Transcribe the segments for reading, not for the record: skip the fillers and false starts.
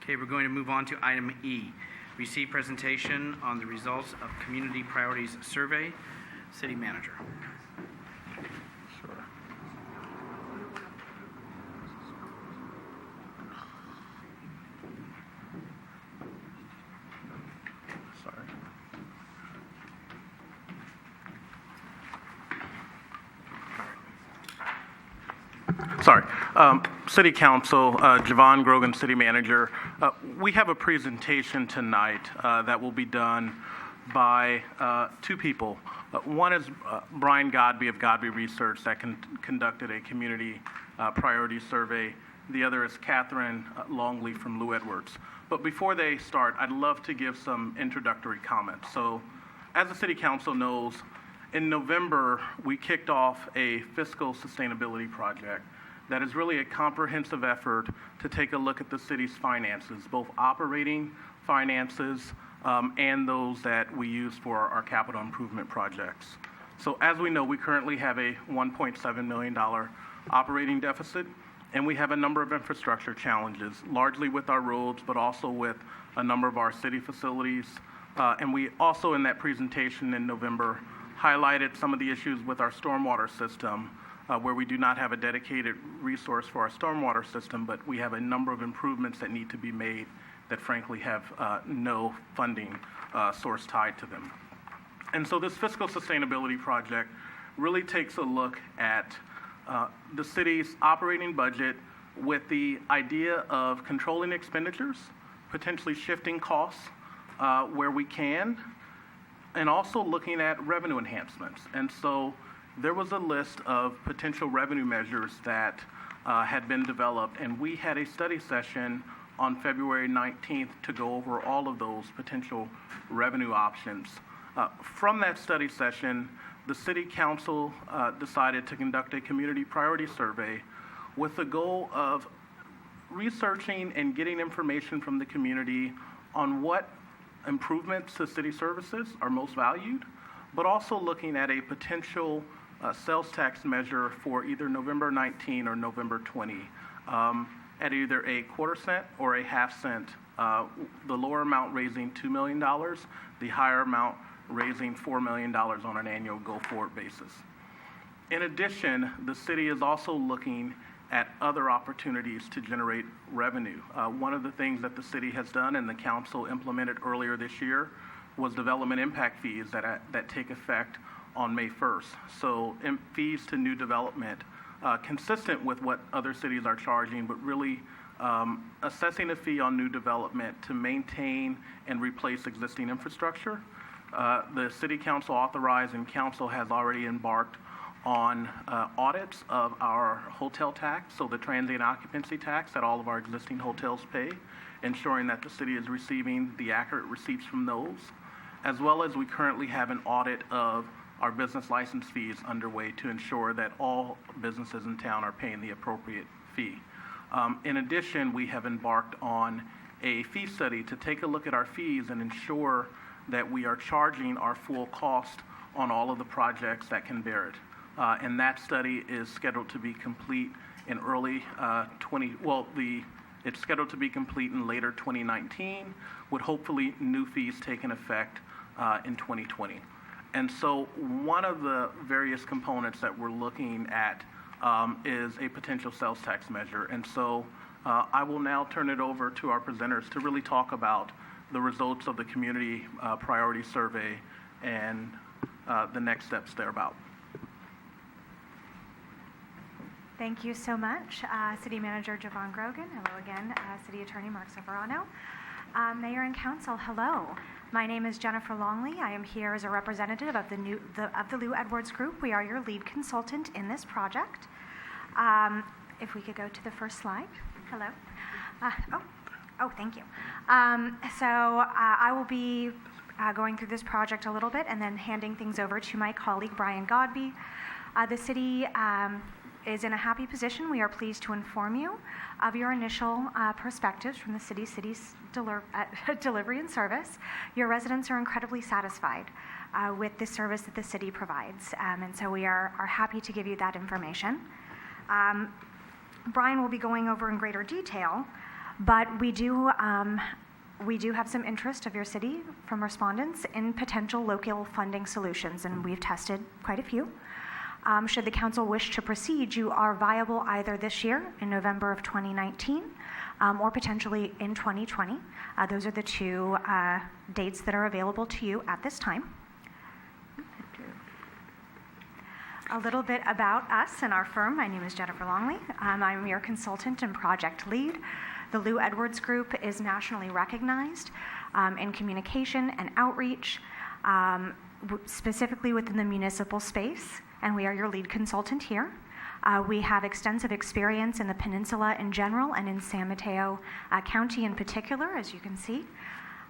Okay, we're going to move on to item E. Receive presentation on the results of Community Priorities Survey. City Manager. Sure. Sorry. City Council, Jovan, Grogan, City Manager. We have a presentation tonight that will be done by two people. One is Brian Godby of Godby Research that conducted a community priority survey. The other is Catherine Longley from Lou Edwards. But before they start, I'd love to give some introductory comments. So, as the City Council knows, in November, we kicked off a fiscal sustainability project that is really a comprehensive effort to take a look at the city's finances, both operating finances and those that we use for our capital improvement projects. So as we know, we currently have a $1.7 million operating deficit, and we have a number of infrastructure challenges, largely with our roads, but also with a number of our city facilities. And we also, in that presentation in November, highlighted some of the issues with our stormwater system, where we do not have a dedicated resource for our stormwater system, but we have a number of improvements that need to be made that frankly have no funding source tied to them. And so this fiscal sustainability project really takes a look at the city's operating budget with the idea of controlling expenditures, potentially shifting costs where we can, and also looking at revenue enhancements. And so there was a list of potential revenue measures that had been developed, and we had a study session on February 19th to go over all of those potential revenue options. From that study session, the City Council decided to conduct a community priority survey with the goal of researching and getting information from the community on what improvements to city services are most valued, but also looking at a potential sales tax measure for either November 19 or November 20 at either a quarter cent or a half cent, the lower amount raising $2 million, the higher amount raising $4 million on an annual go-forward basis. In addition, the city is also looking at other opportunities to generate revenue. One of the things that the city has done and the council implemented earlier this year was development impact fees that take effect on May 1st. So fees to new development, consistent with what other cities are charging, but really assessing a fee on new development to maintain and replace existing infrastructure. The City Council authorized and council has already embarked on audits of our hotel tax, so the transient occupancy tax that all of our existing hotels pay, ensuring that the city is receiving the accurate receipts from those, as well as we currently have an audit of our business license fees underway to ensure that all businesses in town are paying the appropriate fee. In addition, we have embarked on a fee study to take a look at our fees and ensure that we are charging our full cost on all of the projects that can bear it. And that study is scheduled to be complete in it's scheduled to be complete in later 2019, with hopefully new fees taking effect in 2020. And so one of the various components that we're looking at is a potential sales tax measure. And so I will now turn it over to our presenters to really talk about the results of the community priority survey and the next steps thereabout. Thank you so much, City Manager Jovan Grogan. Hello again, City Attorney Mark Severano. Mayor and Council, hello. My name is Jennifer Longley. I am here as a representative of the Lou Edwards Group. We are your lead consultant in this project. If we could go to the first slide. Hello. Thank you. I will be going through this project a little bit and then handing things over to my colleague Brian Godby. The city is in a happy position. We are pleased to inform you of your initial perspectives from the city's delivery and service. Your residents are incredibly satisfied with the service that the city provides, and so we are happy to give you that information. Brian will be going over in greater detail, But we do have some interest of your city from respondents in potential local funding solutions, and we've tested quite a few. Should the council wish to proceed, you are viable either this year in November of 2019 or potentially in 2020. Those are the two dates that are available to you at this time. A little bit about us and our firm. My name is Jennifer Longley. I'm your consultant and project lead. The Lou Edwards Group is nationally recognized in communication and outreach, specifically within the municipal space, and we are your lead consultant here. We have extensive experience in the peninsula in general and in San Mateo County in particular, as you can see.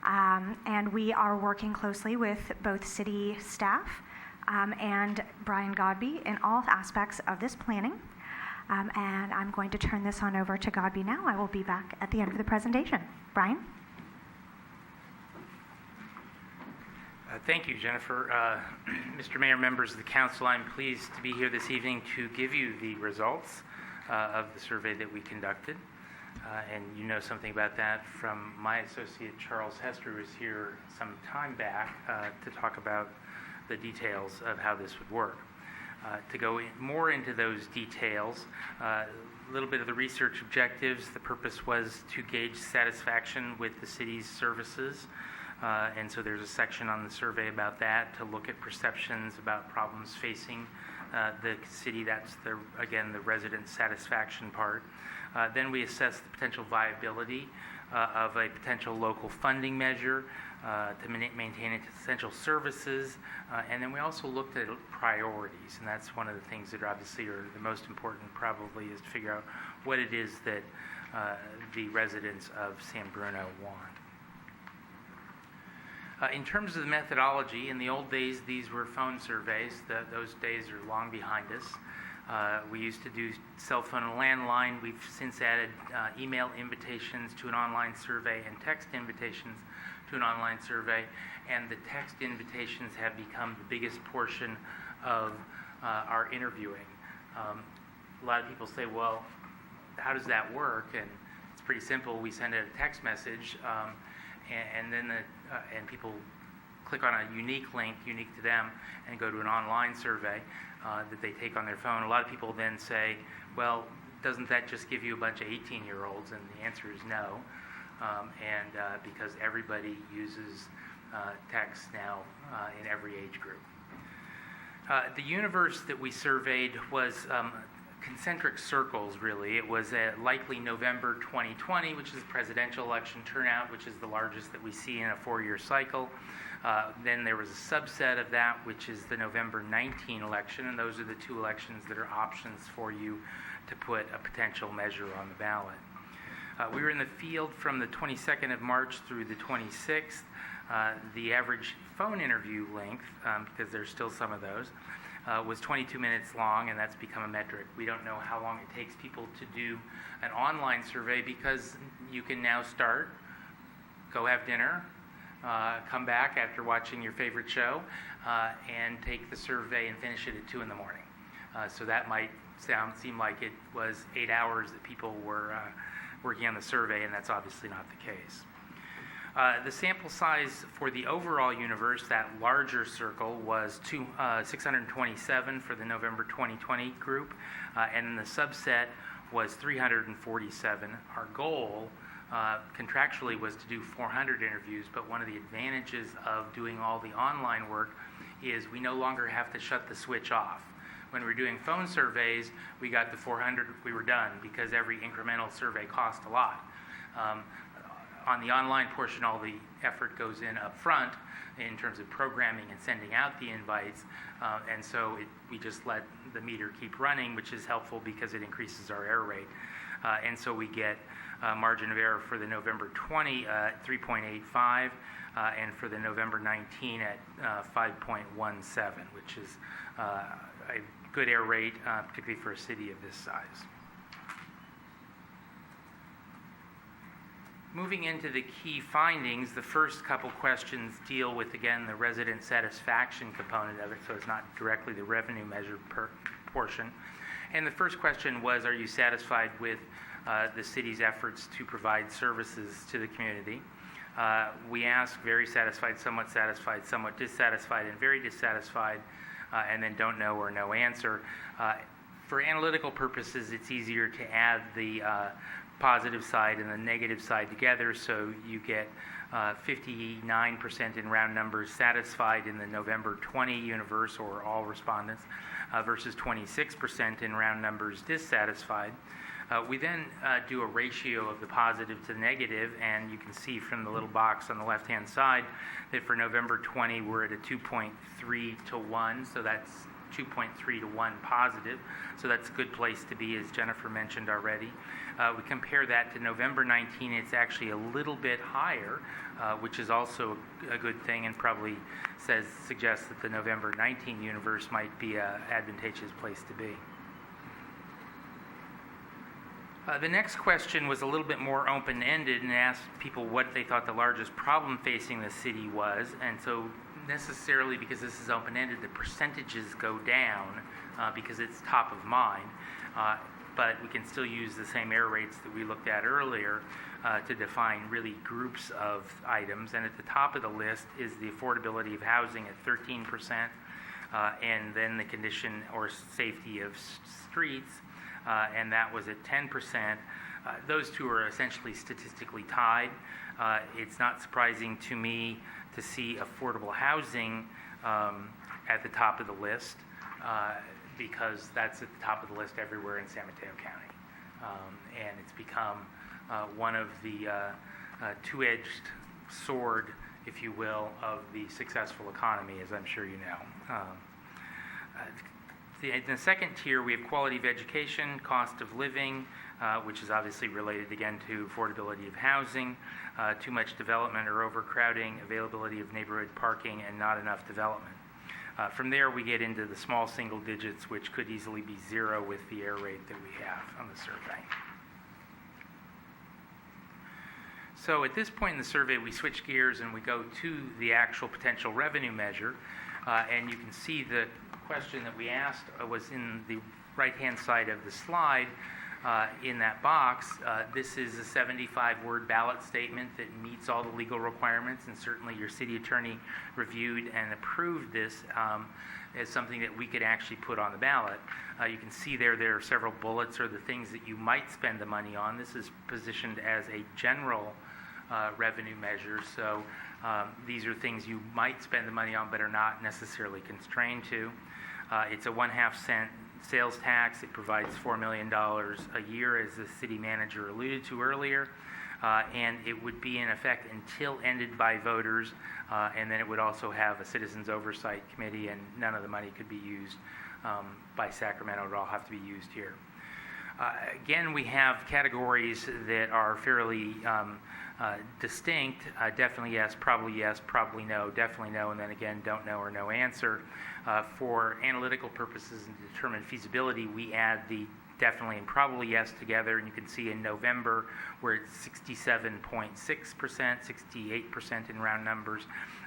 And we are working closely with both city staff and Brian Godby in all aspects of this planning. And I'm going to turn this on over to Godby now. I will be back at the end of the presentation. Brian? Thank you, Jennifer. Mr. Mayor, members of the council, I'm pleased to be here this evening to give you the results of the survey that we conducted. And you know something about that from my associate, Charles Hester, who was here some time back to talk about the details of how this would work. To go more into those details, a little bit of the research objectives. The purpose was to gauge satisfaction with the city's services. And so there's a section on the survey about that, to look at perceptions about problems facing the city. That's, again, the resident satisfaction part. Then we assess the potential viability of a potential local funding measure to maintain its essential services. And then we also looked at priorities, and that's one of the things that obviously are the most important probably, is to figure out what it is that the residents of San Bruno want. In terms of the methodology, in the old days, these were phone surveys. Those days are long behind us. We used to do cell phone and landline. We've since added email invitations to an online survey and text invitations to an online survey. And the text invitations have become the biggest portion of our interviewing. A lot of people say, well, how does that work? And it's pretty simple. We send out a text message, and then and people click on a unique link, unique to them, and go to an online survey that they take on their phone. A lot of people then say, well, doesn't that just give you a bunch of 18-year-olds? And the answer is no, because everybody uses text now in every age group. The universe that we surveyed was concentric circles, really. It was a likely November 2020, which is the presidential election turnout, which is the largest that we see in a 4-year cycle. Then there was a subset of that, which is the November 19 election, and those are the two elections that are options for you to put a potential measure on the ballot. We were in the field from the 22nd of March through the 26th. The average phone interview length, because there's still some of those, was 22 minutes long, and that's become a metric. We don't know how long it takes people to do an online survey, because you can now start, go have dinner, come back after watching your favorite show, and take the survey and finish it at 2 in the morning. So that might seem like it was 8 hours that people were working on the survey, and that's obviously not the case. The sample size for the overall universe, that larger circle, was 627 for the November 2020 group, and then the subset was 347. Our goal contractually was to do 400 interviews, but one of the advantages of doing all the online work is we no longer have to shut the switch off. When we were doing phone surveys, we got the 400, we were done, because every incremental survey cost a lot. On the online portion, all the effort goes in up front in terms of programming and sending out the invites, and so we just let the meter keep running, which is helpful because it increases our error rate. And so we get margin of error for the November 20 at 3.85, and for the November 19 at 5.17, which is a good error rate, particularly for a city of this size. Moving into the key findings, the first couple questions deal with, again, the resident satisfaction component of it, so it's not directly the revenue measure portion. And the first question was, are you satisfied with the city's efforts to provide services to the community. We ask very satisfied, somewhat dissatisfied, and very dissatisfied, and then don't know or no answer. For analytical purposes, it's easier to add the positive side and the negative side together, so you get 59% in round numbers satisfied in the November 20 universe, or all respondents, versus 26% in round numbers dissatisfied. We then do a ratio of the positive to the negative, and you can see from the little box on the left-hand side that for November 20, we're at a 2.3 to 1, so that's 2.3 to 1 positive, so that's a good place to be, as Jennifer mentioned already. We compare that to November 19, it's actually a little bit higher, which is also a good thing, and probably suggests that the November 19 universe might be an advantageous place to be. The next question was a little bit more open-ended and asked people what they thought the largest problem facing the city was, and so necessarily because this is open-ended, the percentages go down because it's top of mind, but we can still use the same error rates that we looked at earlier to define really groups of items, and at the top of the list is the affordability of housing at 13%, and then the condition or safety of streets, and that was at 10%. Those two are essentially statistically tied. It's not surprising to me to see affordable housing at the top of the list because that's at the top of the list everywhere in San Mateo County. And it's become one of the two-edged sword, if you will, of the successful economy, as I'm sure you know. In the second tier, we have quality of education, cost of living, which is obviously related again to affordability of housing, too much development or overcrowding, availability of neighborhood parking, and not enough development. From there, we get into the small single digits, which could easily be 0 with the error rate that we have on the survey. So at this point in the survey, we switch gears and we go to the actual potential revenue measure, and you can see the question that we asked was in the right-hand side of the slide. In that box, this is a 75-word ballot statement that meets all the legal requirements, and certainly your city attorney reviewed and approved this as something that we could actually put on the ballot. You can see there are several bullets or the things that you might spend the money on. This is positioned as a general revenue measure, so these are things you might spend the money on but are not necessarily constrained to. It's a 1/2 cent sales tax. It provides $4 million a year, as the city manager alluded to earlier, and it would be in effect until ended by voters, and then it would also have a citizens oversight committee, and none of the money could be used by Sacramento. It would all have to be used here. Again, we have categories that are fairly distinct. Definitely yes, probably no, definitely no, and then again, don't know or no answer. For analytical purposes and to determine feasibility, we add the definitely and probably yes together, and you can see in November we're at 67.6%, 68% in round numbers,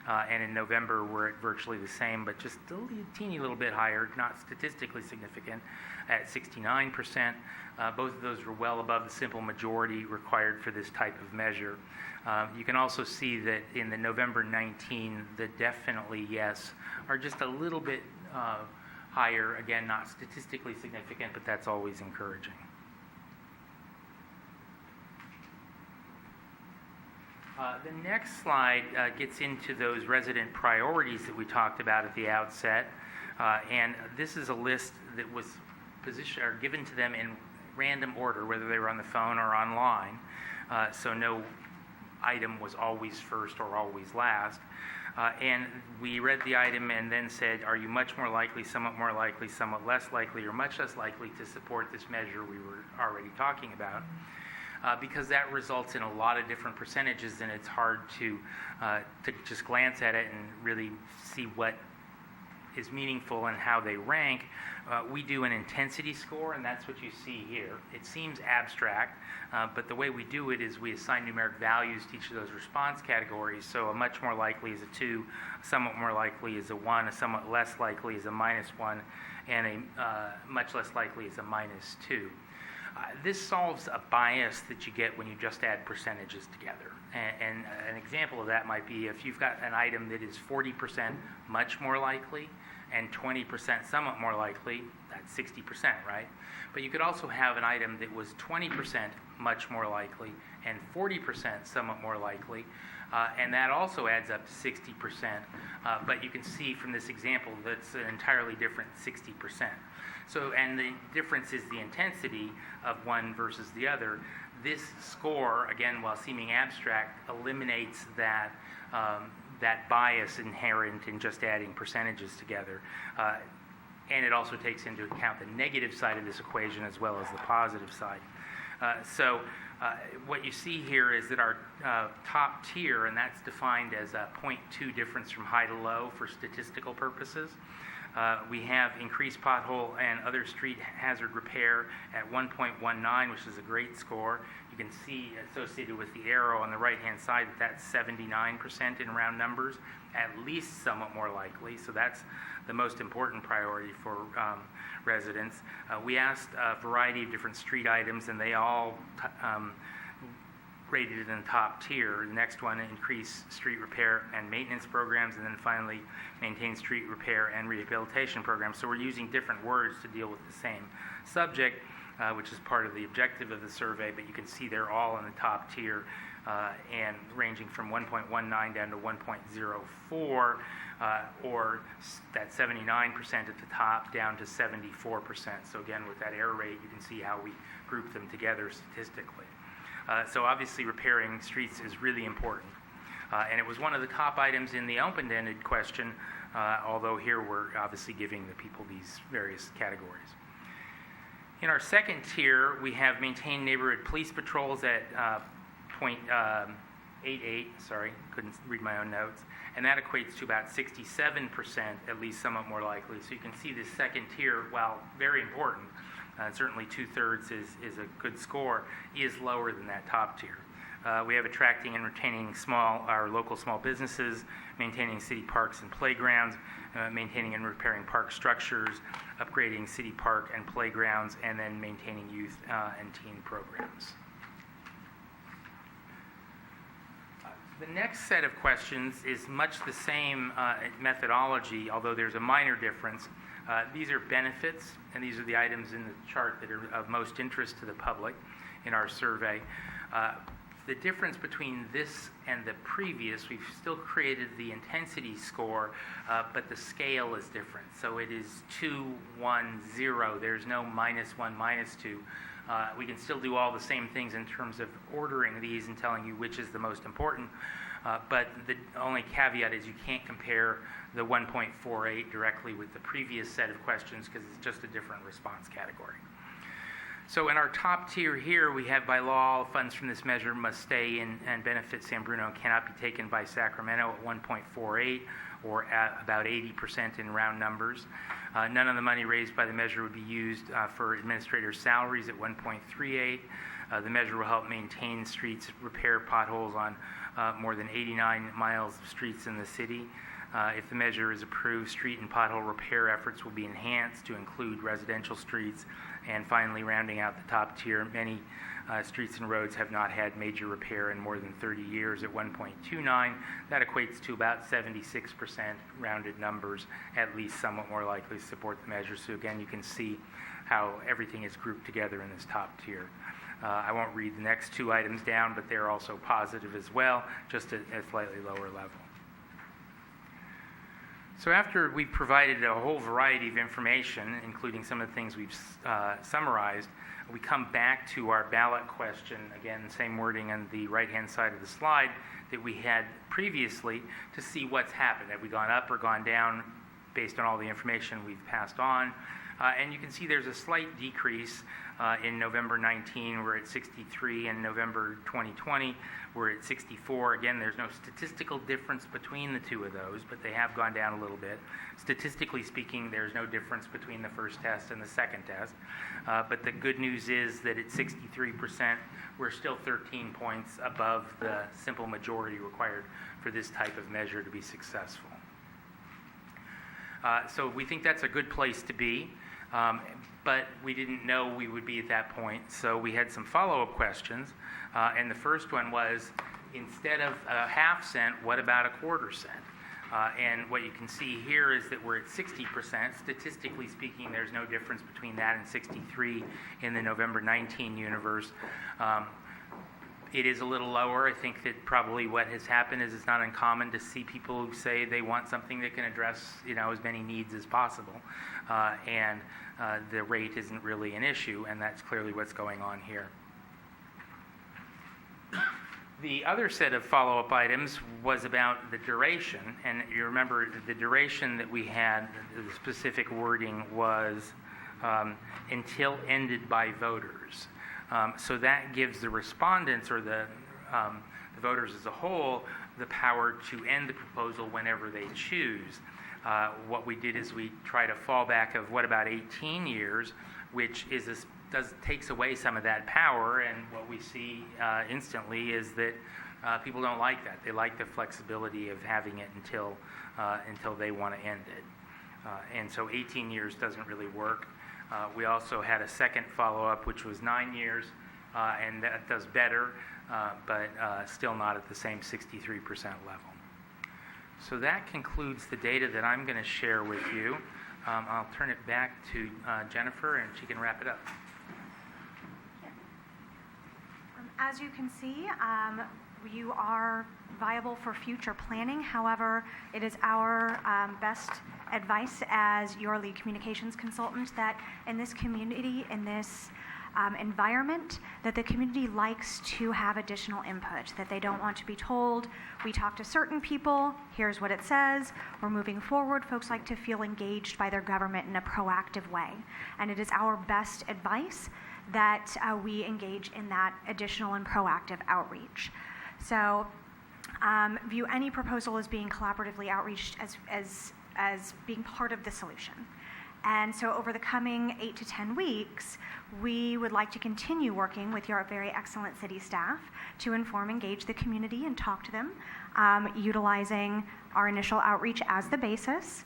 and in November we're at virtually the same, but just a teeny little bit higher, not statistically significant, at 69%. Both of those were well above the simple majority required for this type of measure. You can also see that in the November 19, the definitely yes are just a little bit higher. Again, not statistically significant, but that's always encouraging. The next slide gets into those resident priorities that we talked about at the outset, and this is a list that was given to them in random order, whether they were on the phone or online, so no item was always first or always last. And we read the item and then said, are you much more likely, somewhat more likely, somewhat less likely, or much less likely to support this measure we were already talking about? Because that results in a lot of different percentages, and it's hard to just glance at it and really see what is meaningful and how they rank. We do an intensity score, and that's what you see here. It seems abstract, but the way we do it is we assign numeric values to each of those response categories. So a much more likely is a 2, a somewhat more likely is a 1, a somewhat less likely is a -1, and a much less likely is a -2. This solves a bias that you get when you just add percentages together. And an example of that might be if you've got an item that is 40% much more likely and 20% somewhat more likely, that's 60%, right? But you could also have an item that was 20% much more likely and 40% somewhat more likely, and that also adds up to 60%. But you can see from this example that's an entirely different 60%. So, and the difference is the intensity of one versus the other. This score, again, while seeming abstract, eliminates that that bias inherent in just adding percentages together. And it also takes into account the negative side of this equation as well as the positive side. So what you see here is that our top tier, and that's defined as a 0.2 difference from high to low for statistical purposes. We have increased pothole and other street hazard repair at 1.19, which is a great score. You can see associated with the arrow on the right-hand side that that's 79% in round numbers, at least somewhat more likely. So that's the most important priority for residents. We asked a variety of different street items, and they all rated in the top tier. The next one, increase street repair and maintenance programs, and then finally maintain street repair and rehabilitation programs. So we're using different words to deal with the same subject, which is part of the objective of the survey, but you can see they're all in the top tier and ranging from 1.19 down to 1.04, or that 79% at the top down to 74%. So again, with that error rate, you can see how we group them together statistically. So obviously repairing streets is really important. And it was one of the top items in the open-ended question, although here we're obviously giving the people these various categories. In our second tier, we have maintained neighborhood police patrols at 0.88, sorry, couldn't read my own notes, and that equates to about 67%, at least somewhat more likely. So you can see this second tier, while very important, certainly 2/3 is a good score, is lower than that top tier. We have attracting and retaining our local small businesses, maintaining city parks and playgrounds, maintaining and repairing park structures, upgrading city park and playgrounds, and then maintaining youth and teen programs. The next set of questions is much the same methodology, although there's a minor difference. These are benefits, and these are the items in the chart that are of most interest to the public in our survey. The difference between this and the previous, we've still created the intensity score, but the scale is different. So it is 2, 1, 0. There's no -1, -2. We can still do all the same things in terms of ordering these and telling you which is the most important, but the only caveat is you can't compare the 1.48 directly with the previous set of questions because it's just a different response category. So in our top tier here, we have by law, funds from this measure must stay in and benefit San Bruno and cannot be taken by Sacramento at 1.48 or at about 80% in round numbers. None of the money raised by the measure would be used for administrator salaries at 1.38. The measure will help maintain streets, repair potholes on more than 89 miles of streets in the city. If the measure is approved, street and pothole repair efforts will be enhanced to include residential streets. And finally, rounding out the top tier, many streets and roads have not had major repair in more than 30 years at 1.29. That equates to about 76% rounded numbers, at least somewhat more likely to support the measure. So again, you can see how everything is grouped together in this top tier. I won't read the next two items down, but they're also positive as well, just at a slightly lower level. So after we've provided a whole variety of information, including some of the things we've summarized, we come back to our ballot question, again, same wording on the right-hand side of the slide that we had previously, to see what's happened. Have we gone up or gone down based on all the information we've passed on? And you can see there's a slight decrease in November 19, we're at 63, and November 2020, we're at 64. Again, there's no statistical difference between the two of those, but they have gone down a little bit. Statistically speaking, there's no difference between the first test and the second test. But the good news is that at 63%, we're still 13 points above the simple majority required for this type of measure to be successful. So we think that's a good place to be. But we didn't know we would be at that point, so we had some follow-up questions. And the first one was, instead of a half cent, what about a quarter cent? And what you can see here is that we're at 60%. Statistically speaking, there's no difference between that and 63 in the November 19 universe. It is a little lower. I think that probably what has happened is it's not uncommon to see people who say they want something that can address, as many needs as possible. And the rate isn't really an issue, and that's clearly what's going on here. The other set of follow-up items was about the duration, and you remember the duration that we had, the specific wording was until ended by voters. So that gives the respondents or the voters as a whole the power to end the proposal whenever they choose. What we did is we try to fall back of what about 18 years, which is takes away some of that power, and what we see instantly is that people don't like that. They like the flexibility of having it until they want to end it. And so 18 years doesn't really work. We also had a second follow-up, which was 9 years, and that does better, but still not at the same 63% level. So that concludes the data that I'm going to share with you. I'll turn it back to Jennifer, and she can wrap it up. As you can see, you are viable for future planning. However, it is our best advice as your lead communications consultant that in this community, in this environment, that the community likes to have additional input, that they don't want to be told, we talked to certain people, here's what it says, we're moving forward. Folks like to feel engaged by their government in a proactive way. And it is our best advice that we engage in that additional and proactive outreach. So view any proposal as being collaboratively outreached as being part of the solution. And so over the coming 8 to 10 weeks, we would like to continue working with your very excellent city staff to inform, engage the community, and talk to them, utilizing our initial outreach as the basis,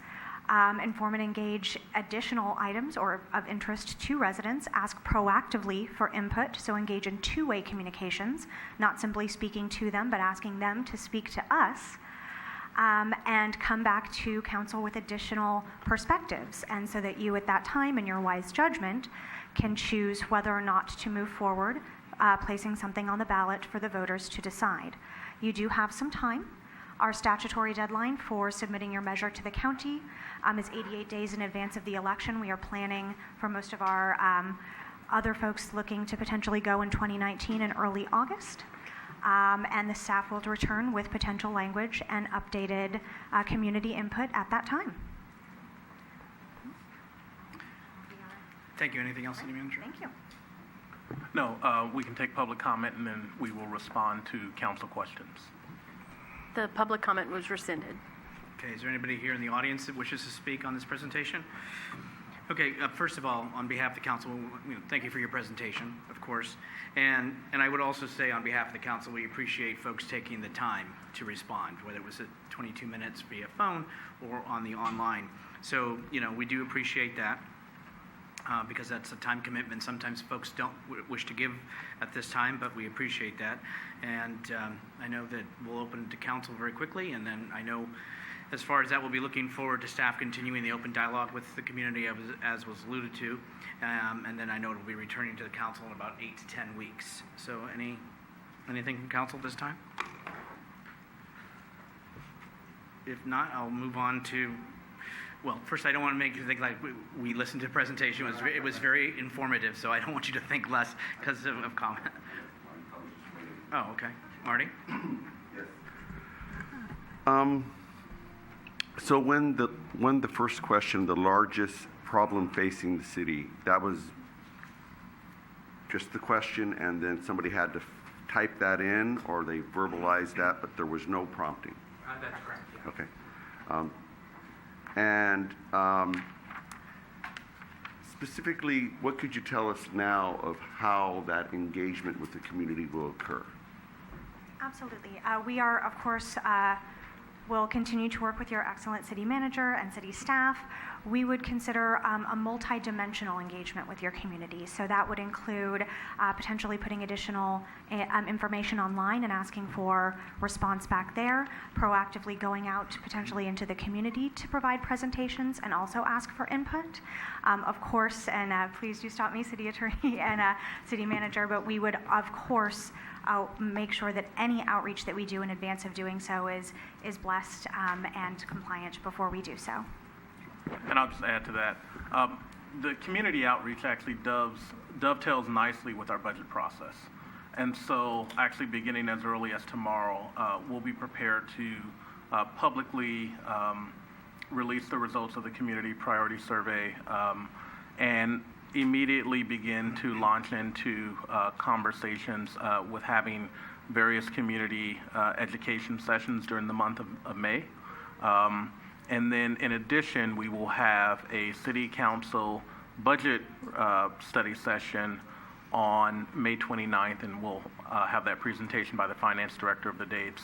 inform and engage additional items or of interest to residents, ask proactively for input, so engage in two-way communications, not simply speaking to them, but asking them to speak to us, and come back to council with additional perspectives, and so that you at that time, in your wise judgment, can choose whether or not to move forward, placing something on the ballot for the voters to decide. You do have some time. Our statutory deadline for submitting your measure to the county is 88 days in advance of the election. We are planning for most of our other folks looking to potentially go in 2019 in early August. And the staff will return with potential language and updated community input at that time. Thank you. Anything else, City Manager? Thank you. No, we can take public comment, and then we will respond to council questions. The public comment was rescinded. Okay, is there anybody here in the audience that wishes to speak on this presentation? Okay, first of all, on behalf of the council, thank you for your presentation, of course. And I would also say on behalf of the council, we appreciate folks taking the time to respond, whether it was at 22 minutes via phone or on the online. So, we do appreciate that. Because that's a time commitment sometimes folks don't wish to give at this time, but we appreciate that. And I know that we'll open to council very quickly, and then I know as far as that, we'll be looking forward to staff continuing the open dialogue with the community as was alluded to, and then I know it'll be returning to the council in about 8 to 10 weeks. So anything from council this time? If not, I'll move on to... Well, first, I don't want to make you think like we listened to the presentation. It was very informative, so I don't want you to think less because of comment. Oh, okay. Marty? Yes. So when the first question, the largest problem facing the city, that was just the question, and then somebody had to type that in, or they verbalized that, but there was no prompting? That's correct. Yeah. Okay. And specifically, what could you tell us now of how that engagement with the community will occur? Absolutely. We are, of course, will continue to work with your excellent city manager and city staff. we would consider a multi-dimensional engagement with your community. So that would include potentially putting additional information online and asking for response back there, proactively going out potentially into the community to provide presentations and also ask for input. Of course, and please do stop me, City Attorney and City Manager, but we would, of course, make sure that any outreach that we do in advance of doing so is blessed and compliant before we do so. And I'll just add to that. The community outreach actually dovetails nicely with our budget process. And so actually beginning as early as tomorrow, we'll be prepared to publicly release the results of the community priority survey and immediately begin to launch into conversations with having various community education sessions during the month of May. And then in addition, we will have a city council budget study session on May 29th, and we'll have that presentation by the finance director of the dates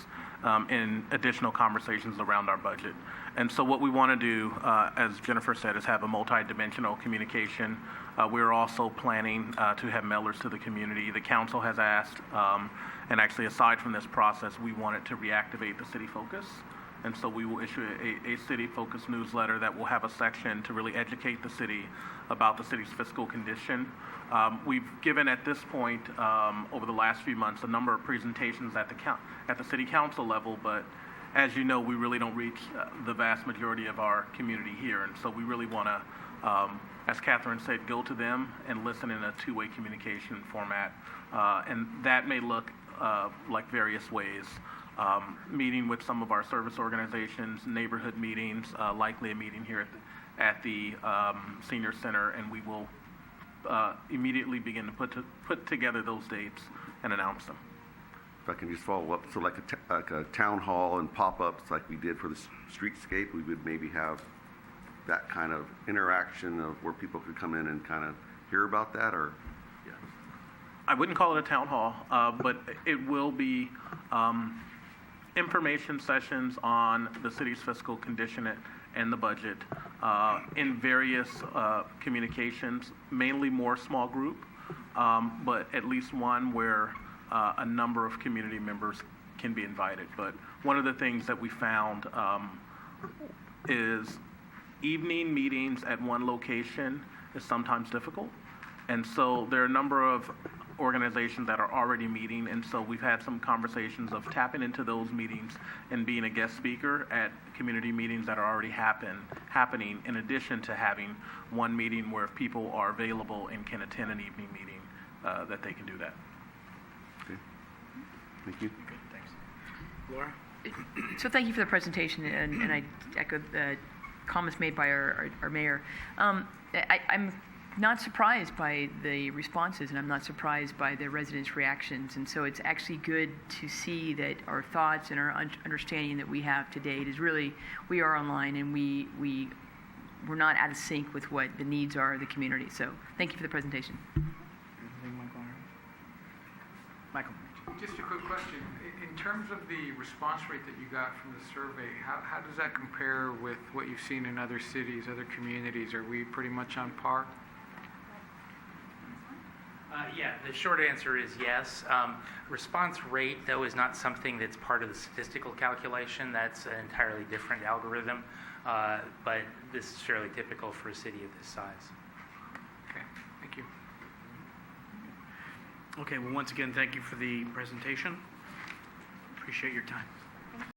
in additional conversations around our budget. And so what we want to do, as Jennifer said, is have a multi-dimensional communication. We're also planning to have mailers to the community. The council has asked, and actually aside from this process, we wanted to reactivate the city focus. And so we will issue a city-focused newsletter that will have a section to really educate the city about the city's fiscal condition. We've given at this point, over the last few months, a number of presentations at the city council level, but as you know, we really don't reach the vast majority of our community here. And so we really want to, as Catherine said, go to them and listen in a two-way communication format. And that may look like various ways. Meeting with some of our service organizations, neighborhood meetings, likely a meeting here at the senior center, and we will immediately begin to put together those dates and announce them. If I can just follow up, so like a town hall and pop-ups like we did for the streetscape, we would maybe have that kind of interaction of where people could come in and kind of hear about that, or? Yeah. I wouldn't call it a town hall, but it will be information sessions on the city's fiscal condition and the budget in various communications, mainly more small group, but at least one where a number of community members can be invited. But one of the things that we found is evening meetings at one location is sometimes difficult. And so there are a number of organizations that are already meeting, and so we've had some conversations of tapping into those meetings and being a guest speaker at community meetings that are already happening, in addition to having one meeting where if people are available and can attend an evening meeting, that they can do that. Okay. Thank you. Okay, thanks. Laura? So thank you for the presentation, and I echo the comments made by our mayor. I'm not surprised by the responses, and I'm not surprised by the residents' reactions. And so it's actually good to see that our thoughts and our understanding that we have to date is really, we are online and we're not out of sync with what the needs are of the community. So thank you for the presentation. Michael? Just a quick question. In terms of the response rate that you got from the survey, how does that compare with what you've seen in other cities, other communities? Are we pretty much on par? Yeah, the short answer is yes. Response rate, though, is not something that's part of the statistical calculation. That's an entirely different algorithm, but this is fairly typical for a city of this size. Okay, thank you. Okay, well, once again, thank you for the presentation. Appreciate your time.